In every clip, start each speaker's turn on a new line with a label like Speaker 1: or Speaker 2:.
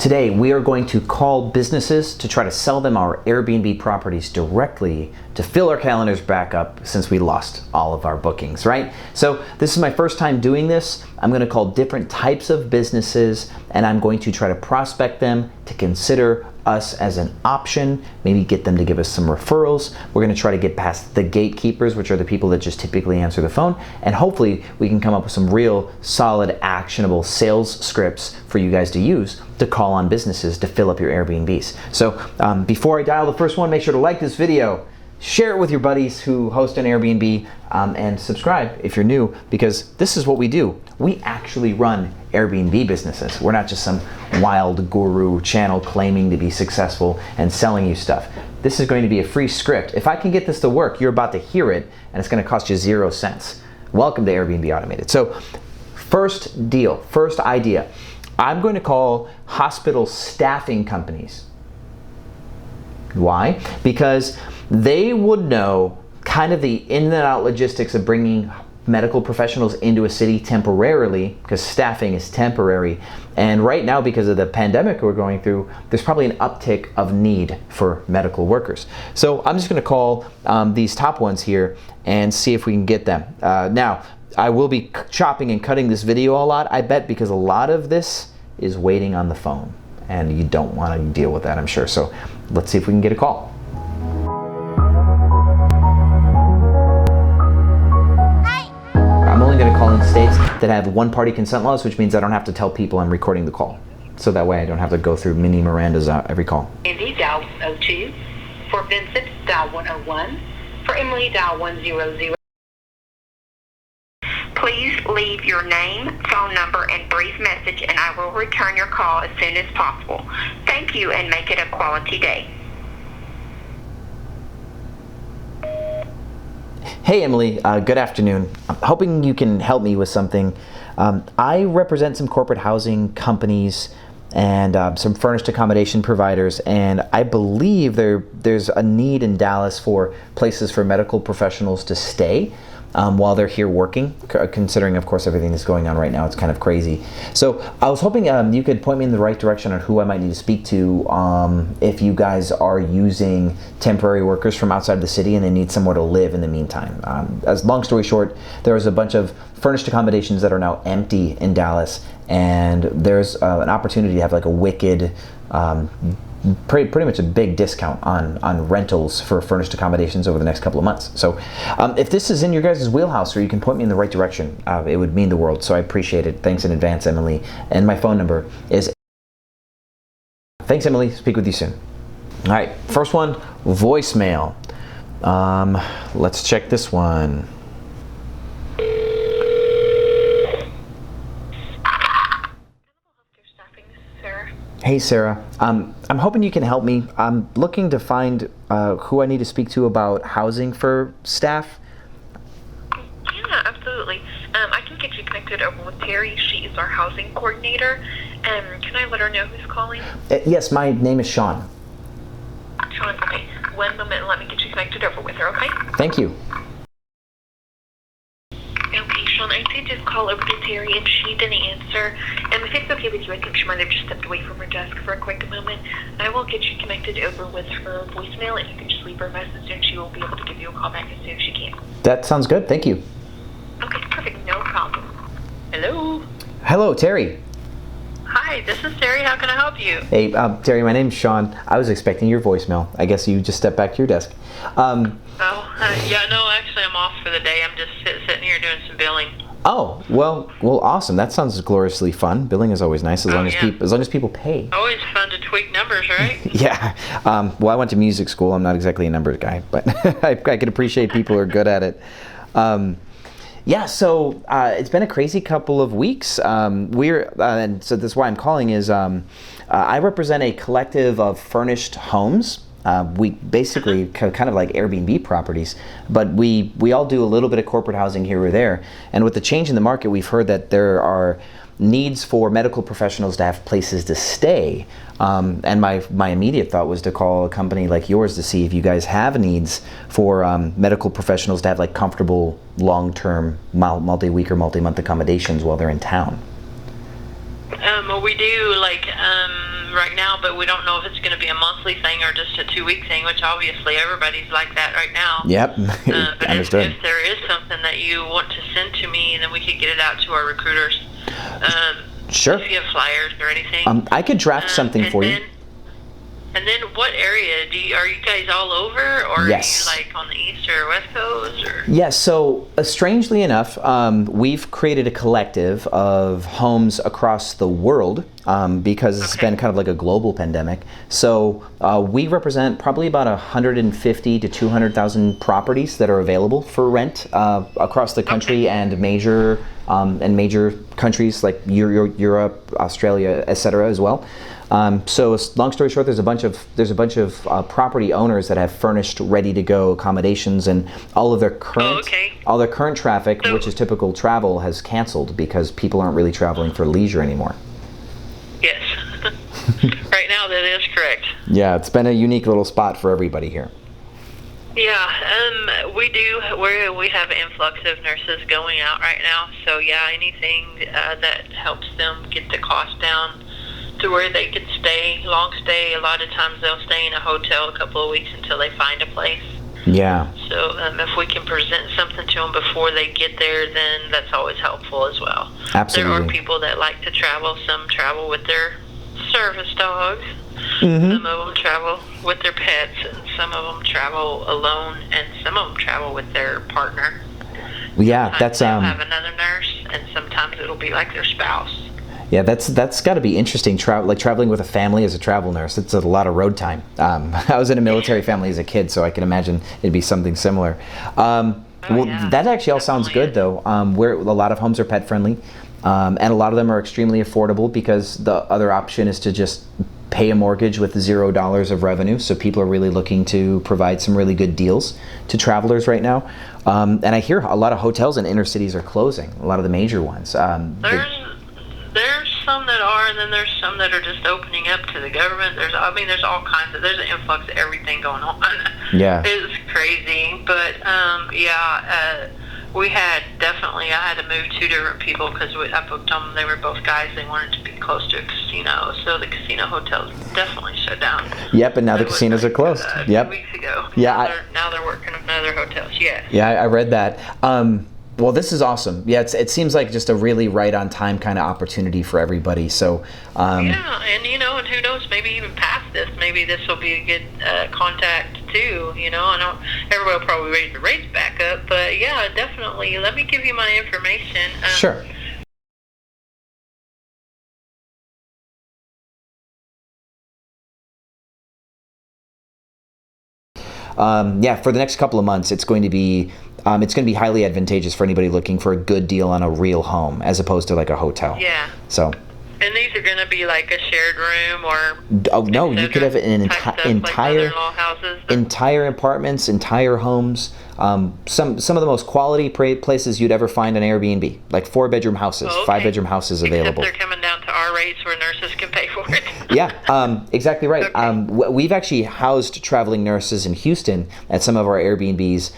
Speaker 1: Today, we are going to call businesses to try to sell them our Airbnb properties directly to fill our calendars back up since we lost all of our bookings, right? So this is my first time doing this. I'm going to call different types of businesses and I'm going to try to prospect them to consider us as an option, maybe get them to give us some referrals. We're going to try to get past the gatekeepers, which are the people that just typically answer the phone, and hopefully we can come up with some real solid, actionable sales scripts for you guys to use to call on businesses to fill up your Airbnbs. So before I dial the first one, make sure to like this video, share it with your buddies who host an Airbnb, and subscribe if you're new, because this is what we do. We actually run Airbnb businesses. We're not just some wild guru channel claiming to be successful and selling you stuff. This is going to be a free script. If I can get this to work, you're about to hear it, and it's going to cost you 0 cents. Welcome to Airbnb Automated. So first deal, first idea. I'm going to call hospital staffing companies. Why? Because they would know kind of the in and out logistics of bringing medical professionals into a city temporarily, because staffing is temporary. And right now, because of the pandemic we're going through, there's probably an uptick of need for medical workers. So I'm just going to call these top ones here and see if we can get them. Now, I will be chopping and cutting this video a lot, I bet, because a lot of this is waiting on the phone. And you don't want to deal with that, I'm sure. So let's see if we can get a call. I'm only going to call in states that have one-party consent laws, which means I don't have to tell people I'm recording the call. So that way I don't have to go through mini Miranda's every call.
Speaker 2: Andy, dial 02. For Vincent, dial 101. For Emily, dial 100. Please leave your name, phone number, and brief message, and I will return your call as soon as possible. Thank you, and make it a quality day.
Speaker 1: Hey Emily, good afternoon. I'm hoping you can help me with something. I represent some corporate housing companies and some furnished accommodation providers, and I believe there's a need in Dallas for places for medical professionals to stay while they're here working, considering, of course, everything that's going on right now. It's kind of crazy. So I was hoping you could point me in the right direction on who I might need to speak to if you guys are using temporary workers from outside the city and they need somewhere to live in the meantime. As long story short, there's a bunch of furnished accommodations that are now empty in Dallas, and there's an opportunity to have like a wicked pretty much a big discount on rentals for furnished accommodations over the next couple of months. So if this is in your guys' wheelhouse or you can point me in the right direction, it would mean the world. So I appreciate it. Thanks in advance, Emily. And my phone number is... Thanks, Emily. Speak with you soon. All right, first one, voicemail. Let's check this one. Hey Sarah, I'm hoping you can help me. I'm looking to find who I need to speak to about housing for staff.
Speaker 2: Yeah, absolutely. I can get you connected over with Terry. She is our housing coordinator. Can I let her know who's calling?
Speaker 1: Yes, my name is Sean.
Speaker 2: Sean, okay. One moment and let me get you connected over with her, okay?
Speaker 1: Thank you.
Speaker 2: Okay, Sean, I did just call over to Terry and she didn't answer. And if it's okay with you, I think she might have just stepped away from her desk for a quick moment. I will get you connected over with her voicemail and you can just leave her a message and she will be able to give you a call back as soon as she can.
Speaker 1: That sounds good. Thank you.
Speaker 2: Okay, perfect. No problem. Hello?
Speaker 1: Hello, Terry.
Speaker 2: Hi, this is Terry. How can I help you?
Speaker 1: Hey, Terry, my name's Sean. I was expecting your voicemail. I guess you just stepped back to your desk.
Speaker 2: Yeah, no, actually I'm off for the day. I'm just sitting here doing some billing.
Speaker 1: Oh, well, awesome. That sounds gloriously fun. Billing is always nice as long as people pay.
Speaker 2: Always fun to tweak numbers, right?
Speaker 1: Yeah. Well, I went to music school. I'm not exactly a numbers guy, but I can appreciate people who are good at it. Yeah, so it's been a crazy couple of weeks. And so that's why I'm calling is I represent a collective of furnished homes. We basically kind of like Airbnb properties, but we all do a little bit of corporate housing here or there. And with the change in the market, we've heard that there are needs for medical professionals to have places to stay. And my immediate thought was to call a company like yours to see if you guys have needs for medical professionals to have like comfortable long-term multi-week or multi-month accommodations while they're in town.
Speaker 3: We do like right now, but we don't know if it's going to be a monthly thing or just a 2-week thing, which obviously everybody's like that right now.
Speaker 1: Yep.
Speaker 3: But
Speaker 1: Understood.
Speaker 3: if there is something that you want to send to me, then we could get it out to our recruiters.
Speaker 1: Sure.
Speaker 3: If you have flyers or anything.
Speaker 1: I could draft something for you.
Speaker 3: And then what area? Are you guys all over? Or
Speaker 1: Yes.
Speaker 3: are you like on the east or west coast? Or?
Speaker 1: Yes, so strangely enough, we've created a collective of homes across the world because it's been kind of like a global pandemic. So we represent probably about 150 to 200,000 properties that are available for rent across the country and major countries like Europe, Australia, etc. as well. So long story short, there's a bunch of property owners that have furnished, ready to go accommodations, and all of their current traffic, which is typical travel, has canceled because people aren't really traveling for leisure anymore.
Speaker 3: Yes, right now that is correct.
Speaker 1: Yeah, it's been a unique little spot for everybody here.
Speaker 3: Yeah, we have an influx of nurses going out right now. So yeah, anything that helps them get the cost down to where they can long stay. A lot of times they'll stay in a hotel a couple of weeks until they find a place.
Speaker 1: Yeah.
Speaker 3: So if we can present something to them before they get there, then that's always helpful as well.
Speaker 1: Absolutely.
Speaker 3: There are people that like to travel. Some travel with their service dogs.
Speaker 1: Mm-hmm.
Speaker 3: Some of them travel with their pets, and some of them travel alone, and some of them travel with their partner.
Speaker 1: Yeah,
Speaker 3: sometimes they'll have another nurse, and sometimes it'll be like their spouse.
Speaker 1: Yeah, that's got to be interesting. Traveling with a family as a travel nurse. It's a lot of road time. I was in a military family as a kid, so I can imagine it'd be something similar. That actually all sounds good, though. Where a lot of homes are pet friendly, and a lot of them are extremely affordable because the other option is to just pay a mortgage with $0 of revenue. So people are really looking to provide some really good deals to travelers right now. And I hear a lot of hotels in inner cities are closing. A lot of the major ones.
Speaker 3: There's some that are, and then there's some that are just opening up to the government. There's all kinds of, there's an influx of everything going on.
Speaker 1: Yeah.
Speaker 3: It's crazy, but I had to move 2 different people because I booked them. They were both guys. They wanted to be close to a casino, so the casino hotels definitely shut down.
Speaker 1: Yep, and now the casinos are closed.
Speaker 3: 2 weeks ago.
Speaker 1: Yeah.
Speaker 3: Now they're working in other hotels. Yeah.
Speaker 1: Yeah, I read that. Well, this is awesome. Yeah, it seems like just a really right-on-time kind of opportunity for everybody. So,
Speaker 3: yeah, and and who knows? Maybe even past this, maybe this will be a good contact too. I know everybody will probably raise the rates back up, but yeah, definitely. Let me give you my information.
Speaker 1: Sure. For the next couple of months, it's going to be highly advantageous for anybody looking for a good deal on a real home as opposed to like a hotel.
Speaker 3: Yeah.
Speaker 1: So.
Speaker 3: And these are going to be like a shared room or...
Speaker 1: Oh, no, you could have an entire apartments, entire homes. Some of the most quality places you'd ever find on Airbnb, like 4-bedroom houses, 5-bedroom houses available.
Speaker 3: Except they're coming down to our rates where nurses can pay for it.
Speaker 1: Yeah, exactly right.
Speaker 3: Okay.
Speaker 1: We've actually housed traveling nurses in Houston at some of our Airbnbs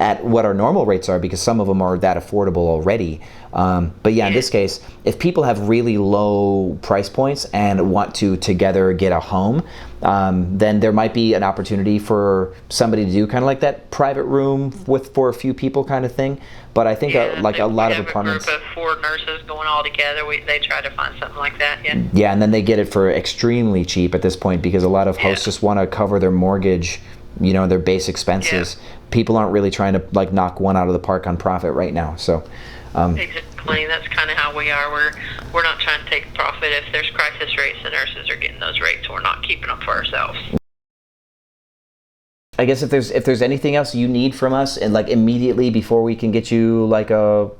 Speaker 1: at what our normal rates are because some of them are that affordable already. But yeah, in this case, if people have really low price points and want to together get a home, then there might be an opportunity for somebody to do kind of like that private room for a few people kind of thing. But I think a lot of apartments.
Speaker 3: A group of 4 nurses going all together. They try to find something like that. Yeah.
Speaker 1: Yeah, and then they get it for extremely cheap at this point because a lot of hosts just want to cover their mortgage, their base expenses. Yeah. People aren't really trying to like knock one out of the park on profit right now. So.
Speaker 3: Exactly. That's kind of how we are. We're not trying to take profit. If there's crisis rates, the nurses are getting those rates. We're not keeping them for ourselves.
Speaker 1: I guess if there's anything else you need from us, and like immediately before we can get you like a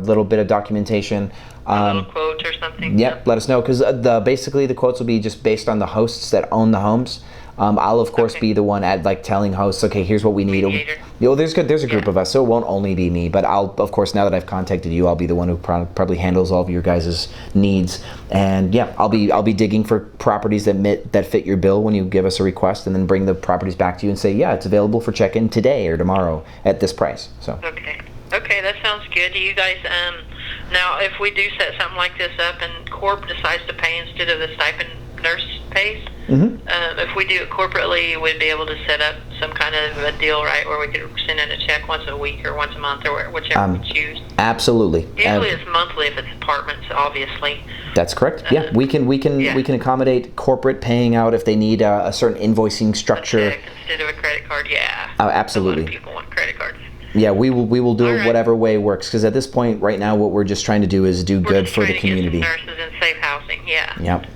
Speaker 1: little bit of documentation,
Speaker 3: a little quote or something.
Speaker 1: Yep, let us know because basically the quotes will be just based on the hosts that own the homes. I'll of course be the one at like telling hosts, okay, here's what we need. There's a group of us, so it won't only be me. But I'll, of course, now that I've contacted you, I'll be the one who probably handles all of your guys' needs. And yeah, I'll be digging for properties that fit your bill when you give us a request, and then bring the properties back to you and say, yeah, it's available for check-in today or tomorrow at this price. So.
Speaker 3: Okay, that sounds good. Do you guys now if we do set something like this up and Corp decides to pay instead of the stipend nurse pays.
Speaker 1: Mm-hmm.
Speaker 3: If we do it corporately, we'd be able to set up some kind of a deal, right, where we could send in a check once a week or once a month or whichever we choose.
Speaker 1: Absolutely.
Speaker 3: Usually it's monthly if it's apartments, obviously.
Speaker 1: That's correct. Yeah, we can accommodate corporate paying out if they need a certain invoicing structure.
Speaker 3: A check instead of a credit card, yeah.
Speaker 1: Absolutely.
Speaker 3: A lot of people want credit cards.
Speaker 1: Yeah, we will do it
Speaker 3: right.
Speaker 1: whatever way works, because at this point right now what we're just trying to do is do good for the community.
Speaker 3: We're just trying to get some nurses in safe housing, yeah.
Speaker 1: Yep.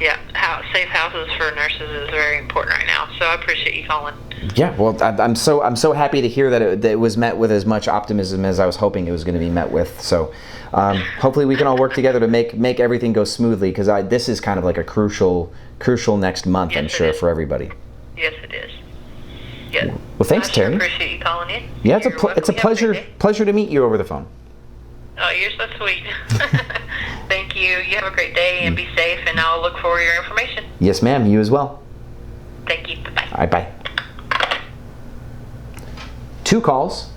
Speaker 3: Yeah, safe houses for nurses is very important right now. So I appreciate you calling.
Speaker 1: Yeah, well, I'm so happy to hear that it was met with as much optimism as I was hoping it was going to be met with. So hopefully we can all work together to make everything go smoothly, because this is kind of like a crucial next month,
Speaker 3: yes,
Speaker 1: I'm sure, for everybody.
Speaker 3: Yes, it is. Yeah.
Speaker 1: Well, thanks, Terry.
Speaker 3: I appreciate you calling in.
Speaker 1: Yeah, it's a pleasure to meet you over the phone.
Speaker 3: Oh, you're so sweet. Thank you. You have a great day and be safe, and I'll look for your information.
Speaker 1: Yes, ma'am. You as well.
Speaker 3: Thank you. Bye-bye.
Speaker 1: All right, bye. 2 calls.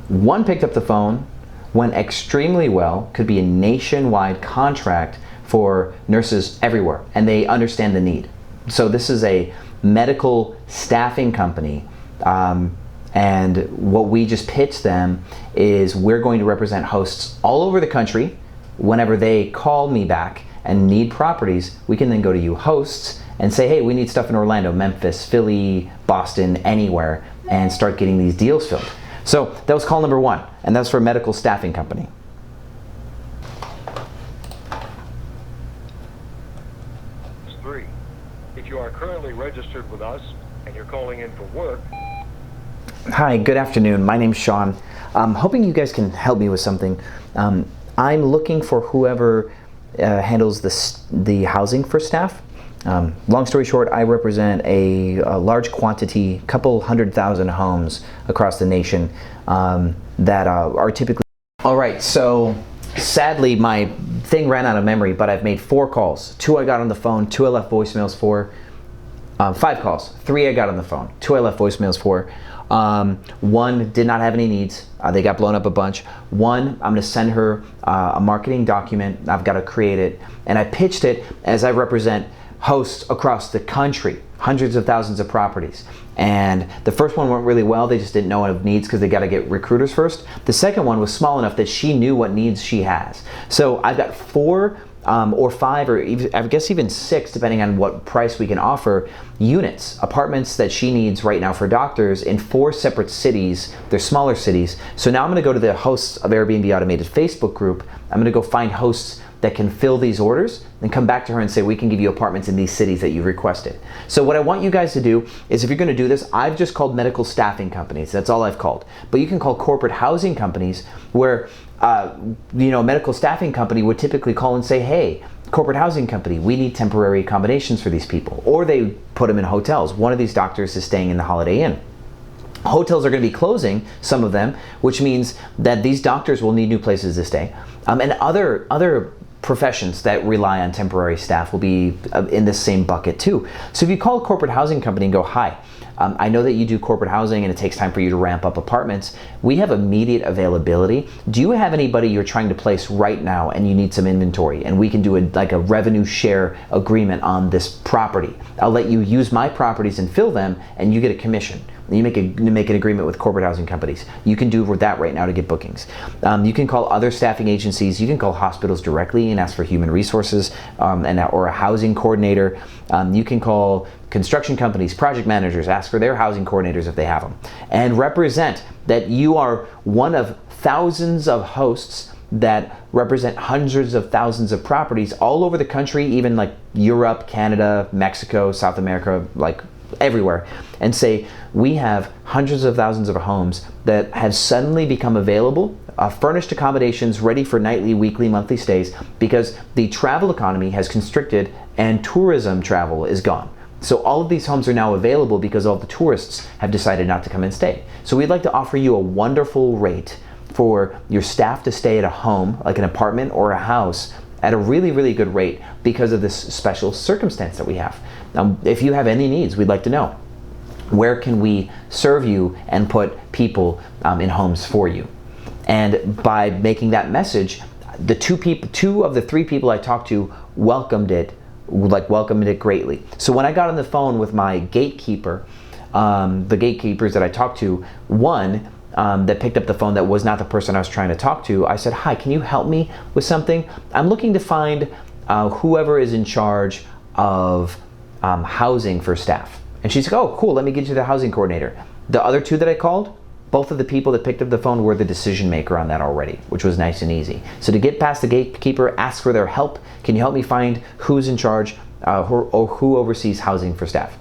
Speaker 1: 1 picked up the phone, went extremely well, could be a nationwide contract for nurses everywhere, and they understand the need. So this is a medical staffing company, and what we just pitched them is we're going to represent hosts all over the country. Whenever they call me back and need properties, we can then go to you hosts and say, hey, we need stuff in Orlando, Memphis, Philly, Boston, anywhere, and start getting these deals filled. So that was call number 1, and that's for a medical staffing company.
Speaker 4: Three, if you are currently registered with us and you're calling in for work.
Speaker 1: Hi, good afternoon. My name's Sean. I'm hoping you guys can help me with something. I'm looking for whoever handles the housing for staff. Long story short, I represent a large quantity, couple 100,000 homes across the nation that are typically... All right, so sadly my thing ran out of memory, but I've made 4 calls. 2 I got on the phone, 2 I left voicemails for. 5 calls, 3 I got on the phone, 2 I left voicemails for. 1 did not have any needs. They got blown up a bunch. 1, I'm going to send her a marketing document. I've got to create it. And I pitched it as I represent hosts across the country, hundreds of thousands of properties. And the first one went really well. They just didn't know of needs because they got to get recruiters first. The second one was small enough that she knew what needs she has. So I've got 4 or 5, or even, I guess even 6, depending on what price we can offer, units, apartments that she needs right now for doctors in 4 separate cities. They're smaller cities. So now I'm going to go to the Hosts of Airbnb Automated Facebook group. I'm going to go find hosts that can fill these orders and come back to her and say, we can give you apartments in these cities that you've requested. So what I want you guys to do is, if you're going to do this, I've just called medical staffing companies. That's all I've called. But you can call corporate housing companies where medical staffing company would typically call and say, hey, corporate housing company, we need temporary accommodations for these people. Or they put them in hotels. One of these doctors is staying in the Holiday Inn. Hotels are going to be closing, some of them, which means that these doctors will need new places to stay. And other professions that rely on temporary staff will be in the same bucket too. So if you call a corporate housing company and go, hi, I know that you do corporate housing and it takes time for you to ramp up apartments. We have immediate availability. Do you have anybody you're trying to place right now and you need some inventory? And we can do a revenue share agreement on this property. I'll let you use my properties and fill them, and you get a commission. You make an agreement with corporate housing companies. You can do that right now to get bookings. You can call other staffing agencies. You can call hospitals directly and ask for human resources or a housing coordinator. You can call construction companies, project managers, ask for their housing coordinators if they have them, and represent that you are one of thousands of hosts that represent hundreds of thousands of properties all over the country, even like Europe, Canada, Mexico, South America, like everywhere, and say, we have hundreds of thousands of homes that have suddenly become available, furnished accommodations ready for nightly, weekly, monthly stays, because the travel economy has constricted and tourism travel is gone. So all of these homes are now available because all the tourists have decided not to come and stay. So we'd like to offer you a wonderful rate for your staff to stay at a home, like an apartment or a house, at a really, really good rate because of this special circumstance that we have. If you have any needs, we'd like to know. Where can we serve you and put people in homes for you? And by making that message, the two of the 3 people I talked to welcomed it like welcomed it greatly. So when I got on the phone with my gatekeeper, the gatekeepers that I talked to, one that picked up the phone that was not the person I was trying to talk to, I said, "Hi, can you help me with something? I'm looking to find whoever is in charge of housing for staff." And she's like, "Oh, cool, let me get you the housing coordinator." The other two that I called, both of the people that picked up the phone were the decision maker on that already, which was nice and easy. So to get past the gatekeeper, ask for their help. Can you help me find who's in charge or who oversees housing for staff?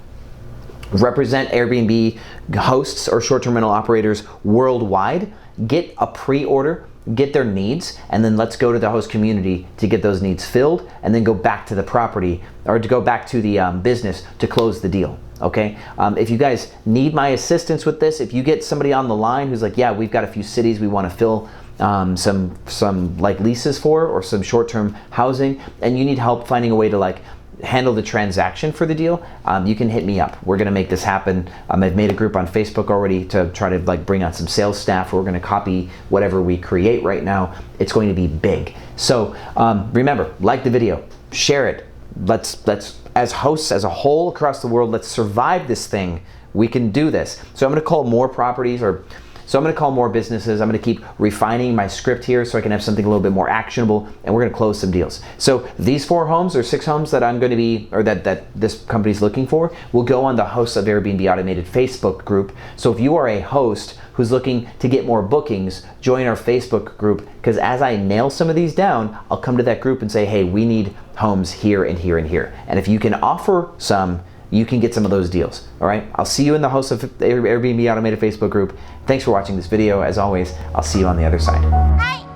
Speaker 1: Represent Airbnb hosts or short-term rental operators worldwide. Get a pre-order, get their needs, and then let's go to the host community to get those needs filled, and then go back to the property or to go back to the business to close the deal. Okay, if you guys need my assistance with this, if you get somebody on the line who's like, "Yeah, we've got a few cities we want to fill some like leases for, or some short-term housing," and you need help finding a way to like handle the transaction for the deal, you can hit me up. We're gonna make this happen. I've made a group on Facebook already to try to like bring on some sales staff. We're gonna copy whatever we create right now. It's going to be big. So remember, like the video, share it. Let's as hosts as a whole across the world, let's survive this thing. We can do this. So I'm gonna call more properties, so I'm gonna call more businesses. I'm gonna keep refining my script here so I can have something a little bit more actionable, and we're gonna close some deals. So these 4 homes or 6 homes that I'm gonna be, or that this company's looking for, will go on the Hosts of Airbnb Automated Facebook group. So if you are a host who's looking to get more bookings, join our Facebook group, because as I nail some of these down, I'll come to that group and say, "Hey, we need homes here and here and here." And if you can offer some, you can get some of those deals. All right, I'll see you in the Hosts of Airbnb Automated Facebook group. Thanks for watching this video. As always, I'll see you on the other side.
Speaker 5: Hi.